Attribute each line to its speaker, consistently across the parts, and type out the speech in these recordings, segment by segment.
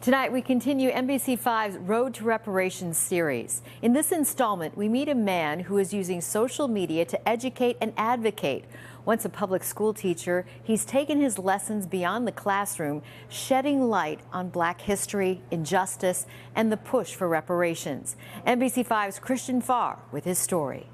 Speaker 1: Tonight, we continue NBC5's Road to Reparations series. In this installment, we meet a man who is using social media to educate and advocate. Once a public school teacher, he's taken his lessons beyond the classroom, shedding light on Black history, injustice, and the push for reparations. NBC5's Farr with his story.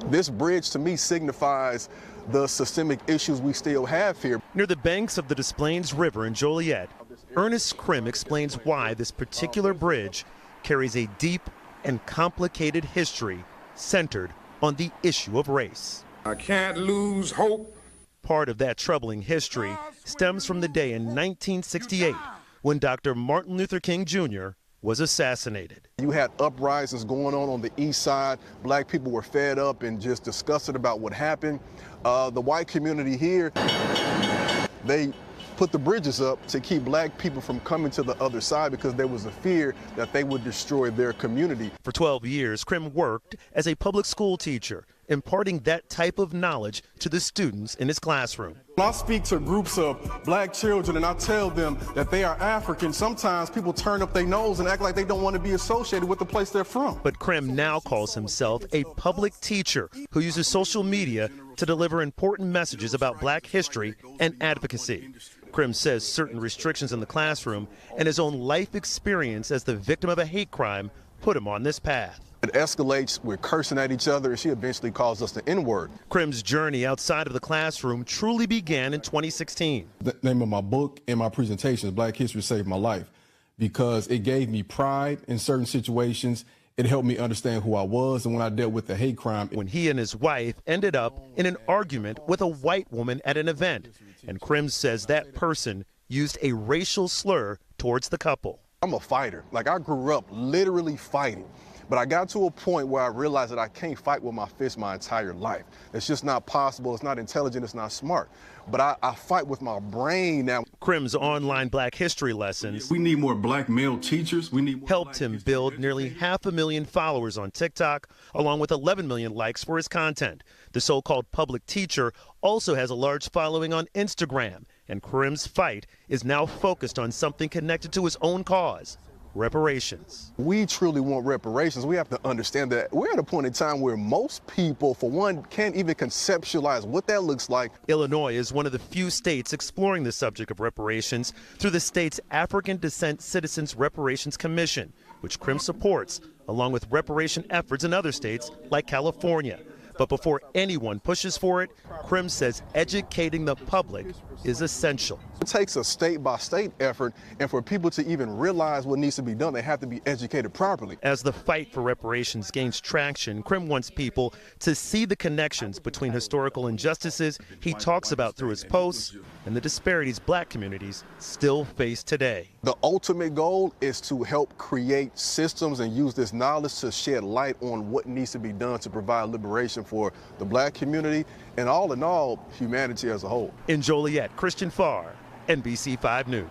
Speaker 2: This bridge to me signifies the systemic issues we still have here.
Speaker 3: Near the banks of the Des Plaines River in Joliet, Ernest Crimm explains why this particular bridge carries a deep and complicated history centered on the issue of race.
Speaker 4: I can't lose hope.
Speaker 3: Part of that troubling history stems from the day in 1968 when Dr. Martin Luther King Jr. was assassinated.
Speaker 2: You had uprisings going on the east side. Black people were fed up and just disgusted about what happened. The white community here, they put the bridges up to keep black people from coming to the other side because there was a fear that they would destroy their community.
Speaker 3: For 12 years, Crimm worked as a public school teacher, imparting that type of knowledge to the students in his classroom.
Speaker 2: When I speak to groups of black children and I tell them that they are African, sometimes people turn up their nose and act like they don't want to be associated with the place they're from.
Speaker 3: But Crimm now calls himself a public teacher who uses social media to deliver important messages about Black history and advocacy. Crimm says certain restrictions in the classroom and his own life experience as the victim of a hate crime put him on this path.
Speaker 2: It escalates, we're cursing at each other, and she eventually calls us the N-word.
Speaker 3: Crimm's journey outside of the classroom truly began in 2016.
Speaker 5: The name of my book and my presentation is Black History Saved My Life, because it gave me pride in certain situations. It helped me understand who I was, and when I dealt with the hate crime.
Speaker 3: When he and his wife ended up in an argument with a white woman at an event, and Crimm says that person used a racial slur towards the couple.
Speaker 2: I'm a fighter. Like, I grew up literally fighting. But I got to a point where I realized that I can't fight with my fists my entire life. It's just not possible. It's not intelligent. It's not smart. But I fight with my brain now.
Speaker 3: Crimm's online Black history lessons
Speaker 5: We need more black male teachers. We need more
Speaker 3: helped him build nearly 500,000 followers on TikTok, along with 11 million likes for his content. The so-called public teacher also has a large following on Instagram, and Crimm's fight is now focused on something connected to his own cause: reparations.
Speaker 2: We truly want reparations. We have to understand that we're at a point in time where most people, for one, can't even conceptualize what that looks like.
Speaker 3: Illinois is one of the few states exploring the subject of reparations through the state's African Descent Citizens Reparations Commission, which Crimm supports, along with reparation efforts in other states like California. But before anyone pushes for it, Crimm says educating the public is essential.
Speaker 2: It takes a state-by-state effort, and for people to even realize what needs to be done, they have to be educated properly.
Speaker 3: As the fight for reparations gains traction, Crimm wants people to see the connections between historical injustices he talks about through his posts and the disparities Black communities still face today.
Speaker 2: The ultimate goal is to help create systems and use this knowledge to shed light on what needs to be done to provide liberation for the Black community and, all in all, humanity as a whole.
Speaker 3: In Joliet, Farr, NBC5 News.